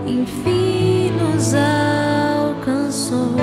enfim nos alcançou.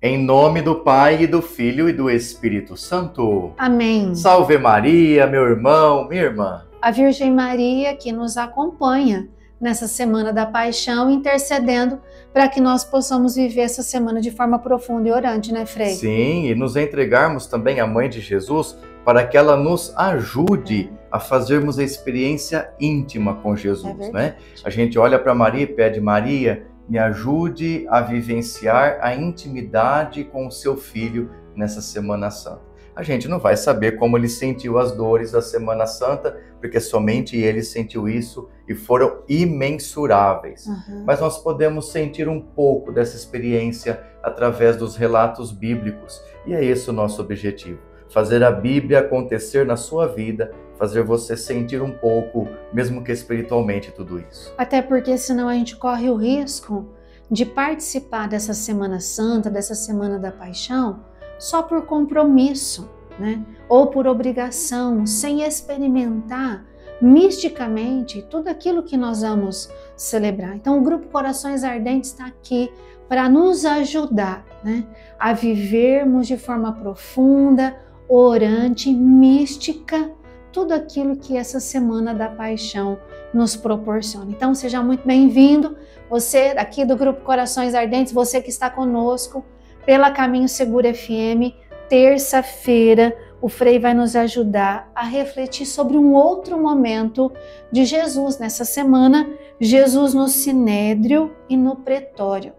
Em nome do Pai, e do Filho e do Espírito Santo. Amém. Salve Maria, meu irmão, minha irmã. A Virgem Maria que nos acompanha nessa Semana da Paixão, intercedendo para que nós possamos viver essa semana de forma profunda e orante, né, Frei? Sim, e nos entregarmos também à Mãe de Jesus para que ela nos ajude a fazermos a experiência íntima com Jesus, né? A gente olha para Maria e pede: Maria, me ajude a vivenciar a intimidade com o seu filho nessa Semana Santa. A gente não vai saber como ele sentiu as dores da Semana Santa, porque somente ele sentiu isso e foram imensuráveis. Mas nós podemos sentir um pouco dessa experiência através dos relatos bíblicos. E é esse o nosso objetivo: fazer a Bíblia acontecer na sua vida, fazer você sentir um pouco, mesmo que espiritualmente, tudo isso. Até porque senão a gente corre o risco de participar dessa Semana Santa, dessa Semana da Paixão, só por compromisso, né? Ou por obrigação, sem experimentar misticamente tudo aquilo que nós vamos celebrar. Então o Grupo Corações Ardentes está aqui para nos ajudar, né? A vivermos de forma profunda, orante, mística, tudo aquilo que essa Semana da Paixão nos proporciona. Então seja muito bem-vindo, você aqui do Grupo Corações Ardentes, você que está conosco pela Caminho Seguro FM. Terça-feira o Frei vai nos ajudar a refletir sobre um outro momento de Jesus nessa semana, Jesus no Sinédrio e no Pretório.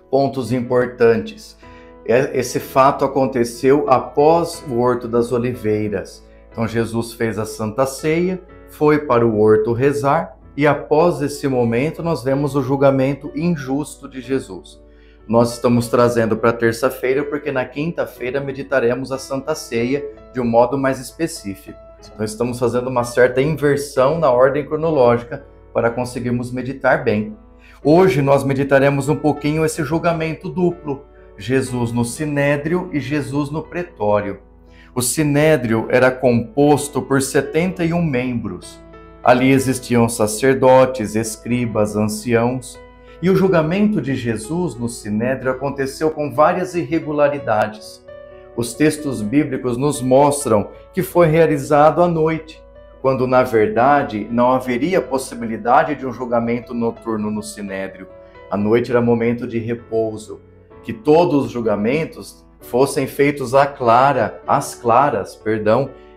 Pontos importantes. Esse fato aconteceu após o Horto das Oliveiras. Então Jesus fez a Santa Ceia, foi para o horto rezar, e após esse momento nós vemos o julgamento injusto de Jesus. Nós estamos trazendo para terça-feira porque na quinta-feira meditaremos a Santa Ceia de um modo mais específico. Então estamos fazendo uma certa inversão na ordem cronológica para conseguirmos meditar bem. Hoje nós meditaremos um pouquinho esse julgamento duplo: Jesus no Sinédrio e Jesus no Pretório. O Sinédrio era composto por 71 membros. Ali existiam sacerdotes, escribas, anciãos. E o julgamento de Jesus no Sinédrio aconteceu com várias irregularidades. Os textos bíblicos nos mostram que foi realizado à noite, quando na verdade não haveria possibilidade de um julgamento noturno no Sinédrio. A noite era momento de repouso, que todos os julgamentos fossem feitos às claras,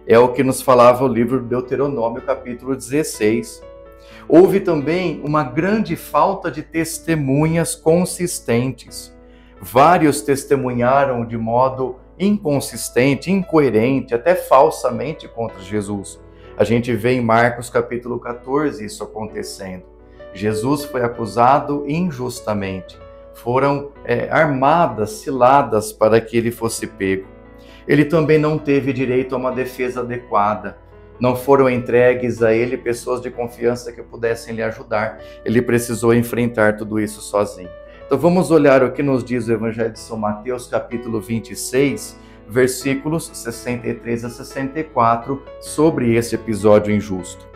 é o que nos falava o livro de Deuteronômio, capítulo 16. Houve também uma grande falta de testemunhas consistentes. Vários testemunharam de modo inconsistente, incoerente, até falsamente contra Jesus. A gente vê em Marcos capítulo 14 isso acontecendo. Jesus foi acusado injustamente. Foram armadas ciladas para que ele fosse pego. Ele também não teve direito a uma defesa adequada. Não foram entregues a ele pessoas de confiança que pudessem lhe ajudar. Ele precisou enfrentar tudo isso sozinho. Então vamos olhar o que nos diz o Evangelho de São Mateus, capítulo 26, versículos 63 a 64, sobre esse episódio injusto.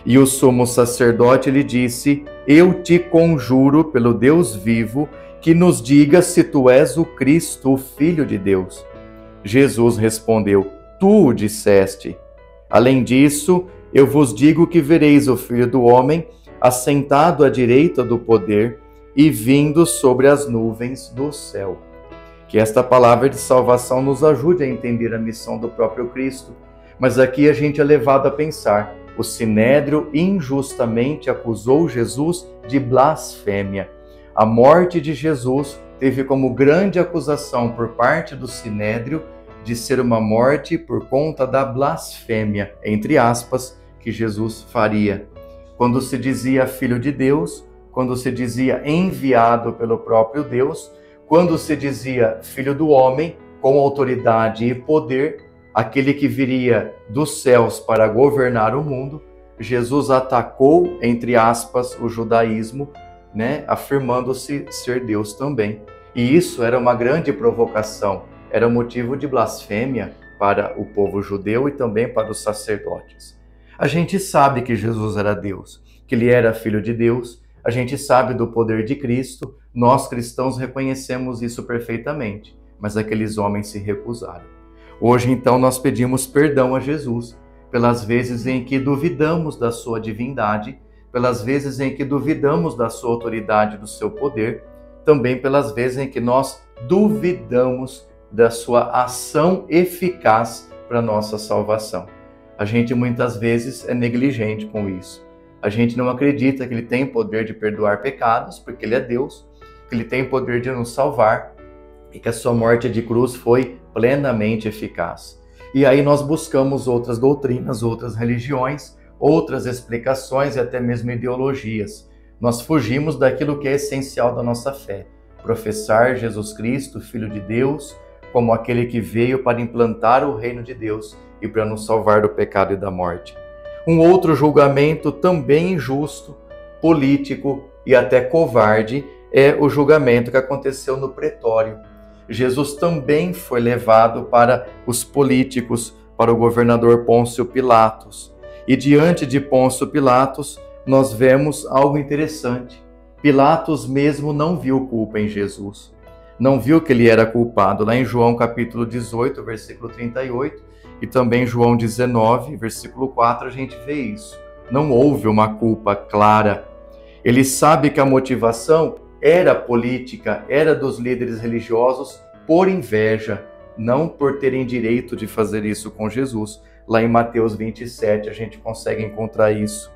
E o sumo sacerdote lhe disse: Eu te conjuro pelo Deus vivo, que nos diga se tu és o Cristo, o Filho de Deus. Jesus respondeu: Tu o disseste. Além disso, eu vos digo que vereis o Filho do Homem assentado à direita do poder e vindo sobre as nuvens do céu. Que esta palavra de salvação nos ajude a entender a missão do próprio Cristo. Mas aqui a gente é levado a pensar: o Sinédrio injustamente acusou Jesus de blasfêmia. A morte de Jesus teve como grande acusação por parte do Sinédrio de ser uma morte por conta da blasfêmia, entre aspas, que Jesus faria. Quando se dizia Filho de Deus, quando se dizia enviado pelo próprio Deus, quando se dizia Filho do Homem, com autoridade e poder, aquele que viria dos céus para governar o mundo, Jesus atacou, entre aspas, o judaísmo, né, afirmando-se ser Deus também. E isso era uma grande provocação, era motivo de blasfêmia para o povo judeu e também para os sacerdotes. A gente sabe que Jesus era Deus, que ele era filho de Deus, a gente sabe do poder de Cristo, nós cristãos reconhecemos isso perfeitamente, mas aqueles homens se recusaram. Hoje, então, nós pedimos perdão a Jesus pelas vezes em que duvidamos da sua divindade, pelas vezes em que duvidamos da sua autoridade, do seu poder, também pelas vezes em que nós duvidamos da sua ação eficaz para a nossa salvação. A gente muitas vezes é negligente com isso. A gente não acredita que ele tem poder de perdoar pecados, porque ele é Deus, que ele tem poder de nos salvar e que a sua morte de cruz foi plenamente eficaz. E aí nós buscamos outras doutrinas, outras religiões, outras explicações e até mesmo ideologias. Nós fugimos daquilo que é essencial da nossa fé. Professar Jesus Cristo, Filho de Deus, como aquele que veio para implantar o reino de Deus e para nos salvar do pecado e da morte. Um outro julgamento também injusto, político e até covarde é o julgamento que aconteceu no pretório. Jesus também foi levado para os políticos, para o governador Pôncio Pilatos. E diante de Pôncio Pilatos, nós vemos algo interessante. Pilatos mesmo não viu culpa em Jesus. Não viu que ele era culpado. Lá em João capítulo 18, versículo 38, e também em João 19, versículo 4, a gente vê isso. Não houve uma culpa clara. Ele sabe que a motivação era política, era dos líderes religiosos por inveja, não por terem direito de fazer isso com Jesus. Lá em Mateus 27 a gente consegue encontrar isso.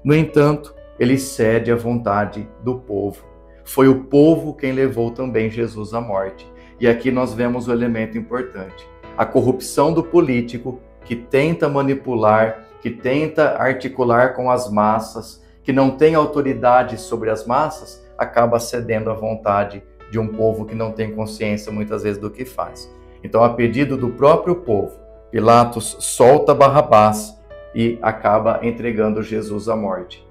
No entanto, ele cede à vontade do povo. Foi o povo quem levou também Jesus à morte. E aqui nós vemos o elemento importante. A corrupção do político que tenta manipular, que tenta articular com as massas, que não tem autoridade sobre as massas, acaba cedendo à vontade de um povo que não tem consciência muitas vezes do que faz. Então, a pedido do próprio povo, Pilatos solta Barrabás e acaba entregando Jesus à morte.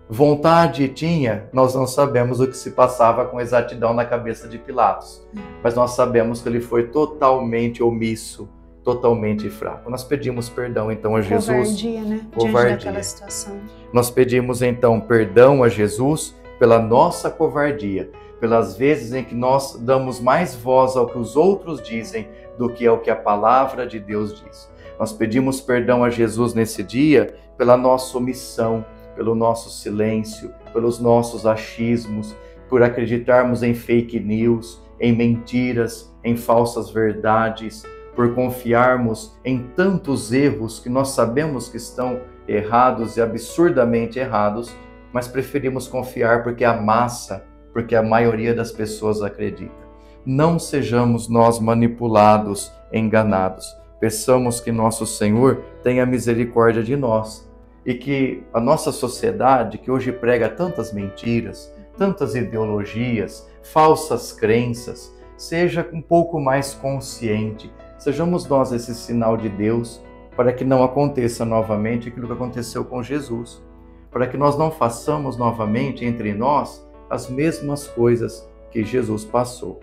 Vontade tinha, nós não sabemos o que se passava com exatidão na cabeça de Pilatos, mas nós sabemos que ele foi totalmente omisso, totalmente fraco. Nós pedimos perdão então a Jesus. Covardia, né? Covardia. Diante daquela situação. Nós pedimos então perdão a Jesus pela nossa covardia, pelas vezes em que nós damos mais voz ao que os outros dizem do que ao que a palavra de Deus diz. Nós pedimos perdão a Jesus nesse dia pela nossa omissão, pelo nosso silêncio, pelos nossos achismos, por acreditarmos em fake news, em mentiras, em falsas verdades, por confiarmos em tantos erros que nós sabemos que estão errados e absurdamente errados, mas preferimos confiar porque a massa, porque a maioria das pessoas acredita. Não sejamos nós manipulados, enganados. Peçamos que nosso Senhor tenha misericórdia de nós e que a nossa sociedade, que hoje prega tantas mentiras, tantas ideologias, falsas crenças, seja um pouco mais consciente. Sejamos nós esse sinal de Deus para que não aconteça novamente aquilo que aconteceu com Jesus, para que nós não façamos novamente entre nós as mesmas coisas que Jesus passou.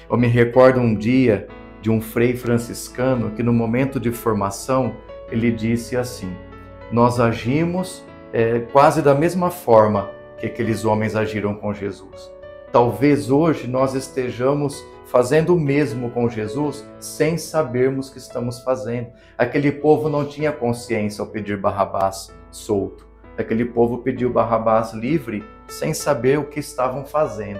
Eu me recordo um dia de um frei franciscano que no momento de formação ele disse assim: nós agimos quase da mesma forma que aqueles homens agiram com Jesus. Talvez hoje nós estejamos fazendo o mesmo com Jesus sem sabermos que estamos fazendo. Aquele povo não tinha consciência ao pedir Barrabás solto. Aquele povo pediu Barrabás livre sem saber o que estavam fazendo.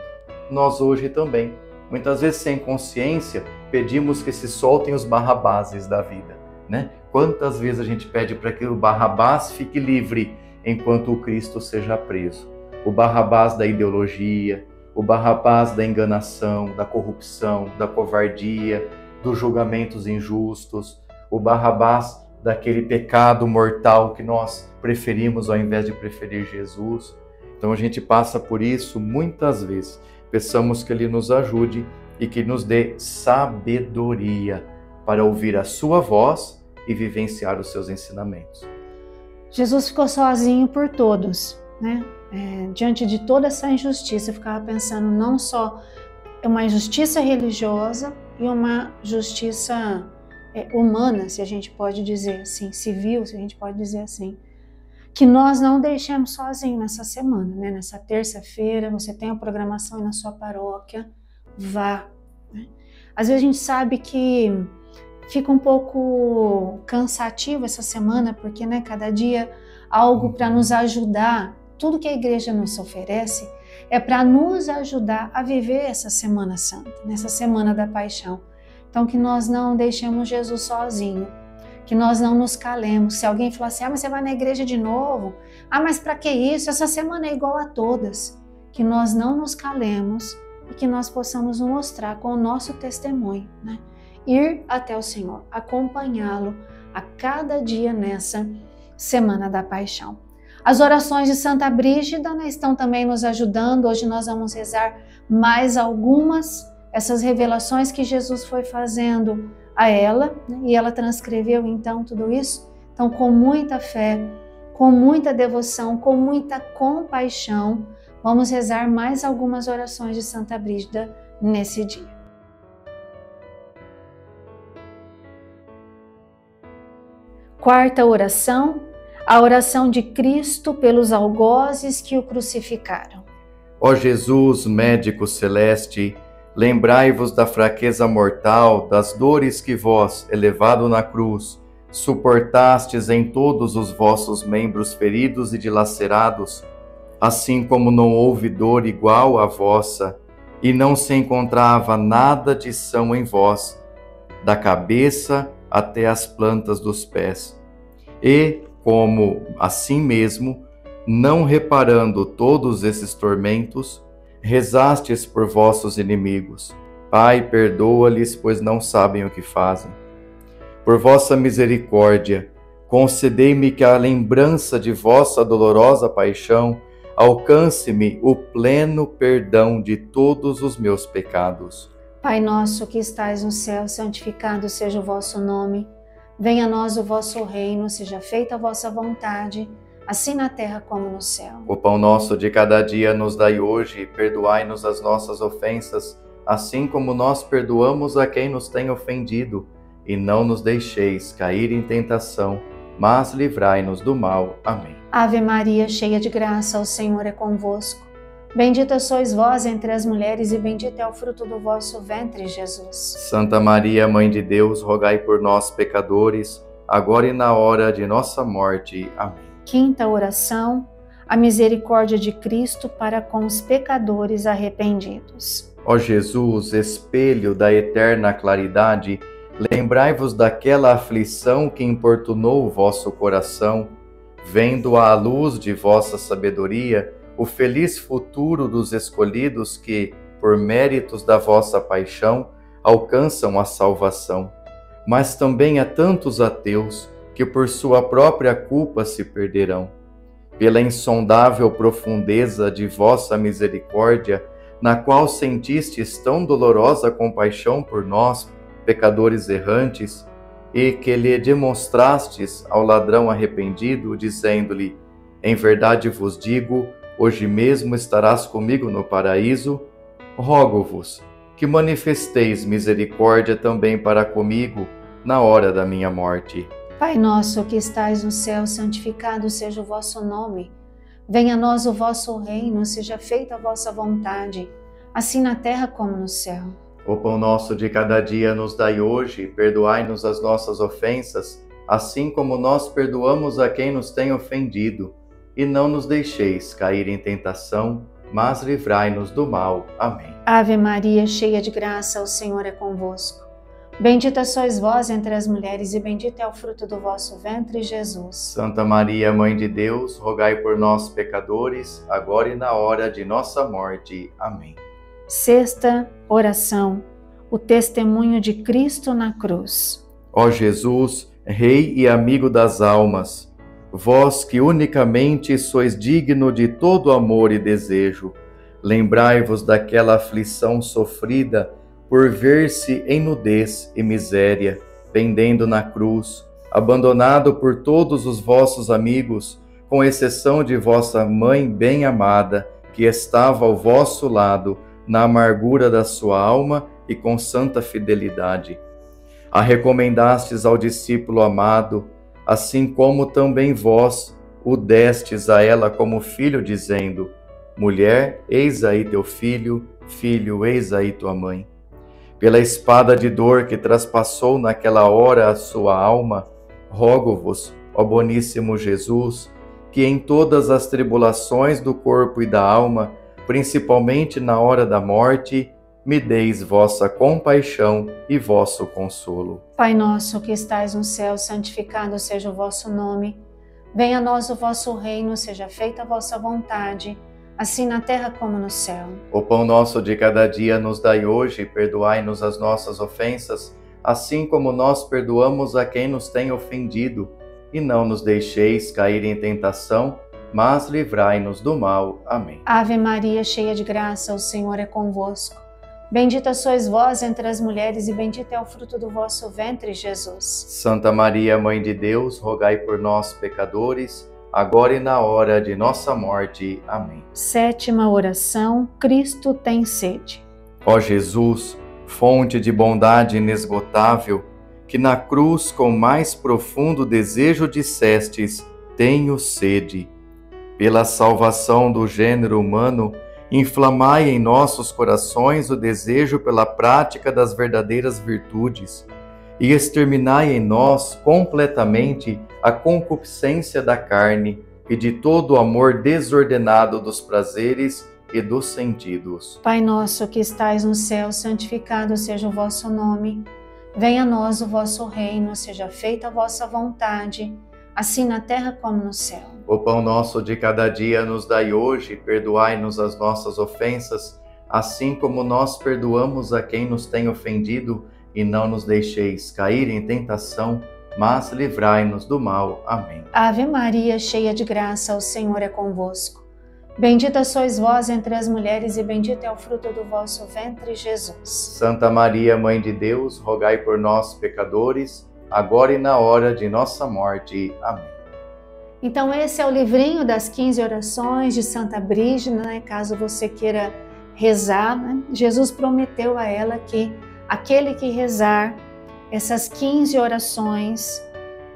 Nós hoje também, muitas vezes sem consciência, pedimos que se soltem os Barrabáses da vida, né? Quantas vezes a gente pede para que o Barrabás fique livre enquanto o Cristo seja preso? O Barrabás da ideologia, o Barrabás da enganação, da corrupção, da covardia, dos julgamentos injustos, o Barrabás daquele pecado mortal que nós preferimos ao invés de preferir Jesus. Então a gente passa por isso muitas vezes. Peçamos que Ele nos ajude e que nos dê sabedoria para ouvir a sua voz e vivenciar os seus ensinamentos. Jesus ficou sozinho por todos, né? diante de toda essa injustiça, eu ficava pensando não só uma injustiça religiosa e uma justiça humana, se a gente pode dizer assim, civil, se a gente pode dizer assim, que nós não deixemos sozinhos nessa semana, né? Nessa terça-feira, você tem a programação aí na sua paróquia, vá. Né? Às vezes a gente sabe que fica um pouco cansativo essa semana, porque né, cada dia algo para nos ajudar. Tudo que a igreja nos oferece é para nos ajudar a viver essa Semana Santa, nessa Semana da Paixão. Então que nós não deixemos Jesus sozinho, que nós não nos calemos. Se alguém falar assim, mas você vai na igreja de novo? Mas para que isso? Essa semana é igual a todas. Que nós não nos calemos e que nós possamos mostrar com o nosso testemunho, né? Ir até o Senhor, acompanhá-lo a cada dia nessa Semana da Paixão. As orações de Santa Brígida, né, estão também nos ajudando. Hoje nós vamos rezar mais algumas, essas revelações que Jesus foi fazendo a ela, né, e ela transcreveu então tudo isso. Então, com muita fé, com muita devoção, com muita compaixão, vamos rezar mais algumas orações de Santa Brígida nesse dia. Quarta oração, a oração de Cristo pelos algozes que o crucificaram. Ó Jesus, médico celeste, lembrai-vos da fraqueza mortal, das dores que vós, elevado na cruz, suportastes em todos os vossos membros feridos e dilacerados, assim como não houve dor igual à vossa, e não se encontrava nada de são em vós, da cabeça até as plantas dos pés. E, como assim mesmo, não reparando todos esses tormentos, rezastes por vossos inimigos. Pai, perdoa-lhes, pois não sabem o que fazem. Por vossa misericórdia, concedei-me que a lembrança de vossa dolorosa paixão alcance-me o pleno perdão de todos os meus pecados. Pai nosso que estais no céu, santificado seja o vosso nome. Venha a nós o vosso reino, seja feita a vossa vontade, assim na terra como no céu. O pão nosso de cada dia nos dai hoje, e perdoai-nos as nossas ofensas, assim como nós perdoamos a quem nos tem ofendido. E não nos deixeis cair em tentação, mas livrai-nos do mal. Amém. Ave Maria, cheia de graça, o Senhor é convosco. Bendita sois vós entre as mulheres e bendito é o fruto do vosso ventre, Jesus. Santa Maria, Mãe de Deus, rogai por nós, pecadores, agora e na hora de nossa morte. Amém. Quinta oração, a misericórdia de Cristo para com os pecadores arrependidos. Ó Jesus, espelho da eterna claridade, lembrai-vos daquela aflição que importunou o vosso coração, vendo à luz de vossa sabedoria o feliz futuro dos escolhidos que, por méritos da vossa paixão, alcançam a salvação. Mas também há tantos ateus que por sua própria culpa se perderão. Pela insondável profundeza de vossa misericórdia, na qual sentistes tão dolorosa compaixão por nós, pecadores errantes, e que lhe demonstrastes ao ladrão arrependido, dizendo-lhe: em verdade vos digo, hoje mesmo estarás comigo no paraíso, rogo-vos que manifesteis misericórdia também para comigo na hora da minha morte. Pai nosso que estais no céu, santificado seja o vosso nome. Venha a nós o vosso reino, seja feita a vossa vontade, assim na terra como no céu. O pão nosso de cada dia nos dai hoje, perdoai-nos as nossas ofensas, assim como nós perdoamos a quem nos tem ofendido. E não nos deixeis cair em tentação, mas livrai-nos do mal. Amém. Ave Maria, cheia de graça, o Senhor é convosco. Bendita sois vós entre as mulheres e bendito é o fruto do vosso ventre, Jesus. Santa Maria, Mãe de Deus, rogai por nós, pecadores, agora e na hora de nossa morte. Amém. Sexta oração, o testemunho de Cristo na cruz. Ó Jesus, Rei e amigo das almas, vós que unicamente sois digno de todo amor e desejo, lembrai-vos daquela aflição sofrida por ver-se em nudez e miséria, pendendo na cruz, abandonado por todos os vossos amigos, com exceção de vossa mãe bem-amada, que estava ao vosso lado, na amargura da sua alma e com santa fidelidade. A recomendastes ao discípulo amado, assim como também vós o destes a ela como filho, dizendo: mulher, eis aí teu filho, filho, eis aí tua mãe. Pela espada de dor que traspassou naquela hora a sua alma, rogo-vos, ó boníssimo Jesus, que em todas as tribulações do corpo e da alma, principalmente na hora da morte, me deis vossa compaixão e vosso consolo. Pai nosso que estais no céu, santificado seja o vosso nome. Venha a nós o vosso reino, seja feita a vossa vontade, assim na terra como no céu. O pão nosso de cada dia nos dai hoje, perdoai-nos as nossas ofensas, assim como nós perdoamos a quem nos tem ofendido. E não nos deixeis cair em tentação, mas livrai-nos do mal. Amém. Ave Maria, cheia de graça, o Senhor é convosco. Bendita sois vós entre as mulheres e bendito é o fruto do vosso ventre, Jesus. Santa Maria, Mãe de Deus, rogai por nós, pecadores, agora e na hora de nossa morte. Amém. Sétima oração, Cristo tem sede. Ó Jesus, fonte de bondade inesgotável, que na cruz com mais profundo desejo dissestes: tenho sede. Pela salvação do gênero humano, inflamai em nossos corações o desejo pela prática das verdadeiras virtudes e exterminai em nós completamente a concupiscência da carne e de todo o amor desordenado dos prazeres e dos sentidos. Pai nosso que estais no céu, santificado seja o vosso nome. Venha a nós o vosso reino, seja feita a vossa vontade, assim na terra como no céu. O pão nosso de cada dia nos dai hoje, perdoai-nos as nossas ofensas, assim como nós perdoamos a quem nos tem ofendido, e não nos deixeis cair em tentação, mas livrai-nos do mal. Amém. Ave Maria, cheia de graça, o Senhor é convosco. Bendita sois vós entre as mulheres e bendito é o fruto do vosso ventre, Jesus. Santa Maria, Mãe de Deus, rogai por nós, pecadores, agora e na hora de nossa morte. Amém. Então esse é o livrinho das 15 orações de Santa Brígida, né? Caso você queira rezar, né? Jesus prometeu a ela que aquele que rezar essas 15 orações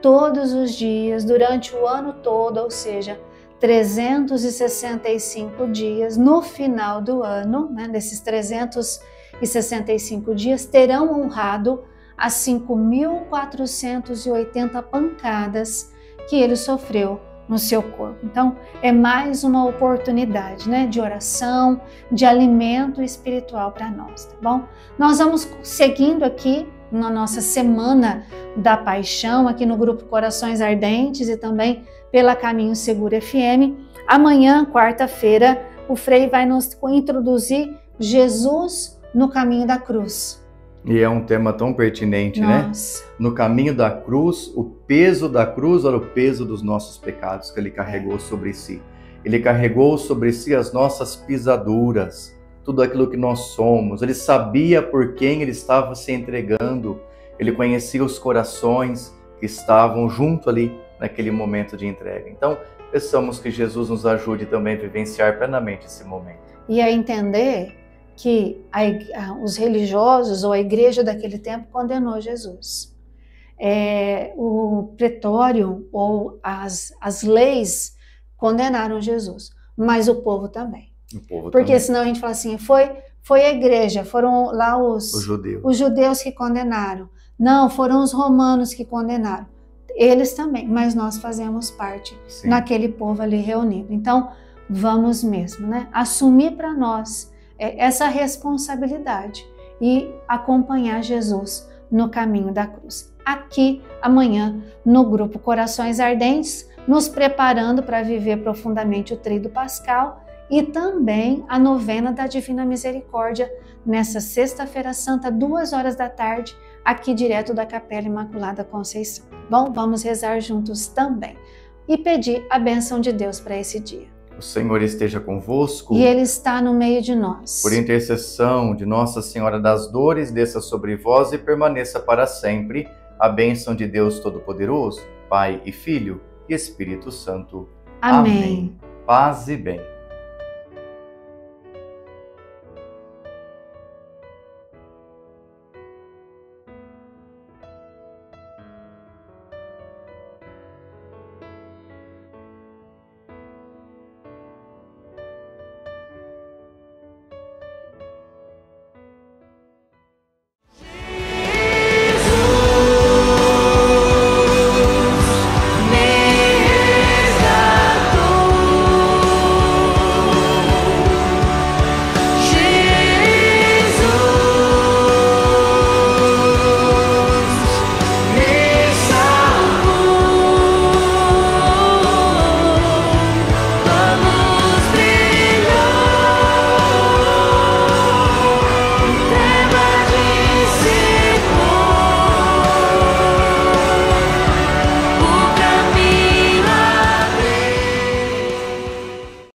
todos os dias, durante o ano todo, ou seja, 365 dias, no final do ano, né, desses 365 dias, terão honrado as 5.480 pancadas que ele sofreu no seu corpo. Então, é mais uma oportunidade, né, de oração, de alimento espiritual para nós, tá bom? Nós vamos seguindo aqui na nossa Semana da Paixão, aqui no Grupo Corações Ardentes e também pela Caminho Seguro FM. Amanhã, quarta-feira, o Frei vai nos introduzir Jesus no caminho da cruz. E é um tema tão pertinente, Nossa. né? No caminho da cruz, o peso da cruz era o peso dos nossos pecados que ele carregou sobre si. Ele carregou sobre si as nossas pisaduras, tudo aquilo que nós somos. Ele sabia por quem ele estava se entregando. Ele conhecia os corações que estavam junto ali naquele momento de entrega. Então, peçamos que Jesus nos ajude também a vivenciar plenamente esse momento. E a entender que os religiosos ou a igreja daquele tempo condenou Jesus. O pretório ou as leis condenaram Jesus, mas o povo também. Porque também. Senão a gente fala assim, foi a igreja, foram lá os judeus que condenaram. Não, foram os romanos que condenaram. Eles também, mas nós fazemos parte naquele povo ali reunido. Então, vamos mesmo, né? Assumir para nós essa responsabilidade e acompanhar Jesus no caminho da cruz. Aqui, amanhã, no Grupo Corações Ardentes, nos preparando para viver profundamente o Tríduo Pascal e também a novena da Divina Misericórdia, nessa sexta-feira santa, 14h, aqui direto da Capela Imaculada Conceição. Bom, vamos rezar juntos também e pedir a bênção de Deus para esse dia. O Senhor esteja convosco. E Ele está no meio de nós. Por intercessão de Nossa Senhora das Dores, desça sobre vós e permaneça para sempre a bênção de Deus Todo-Poderoso, Pai e Filho e Espírito Santo. Amém. Paz e bem.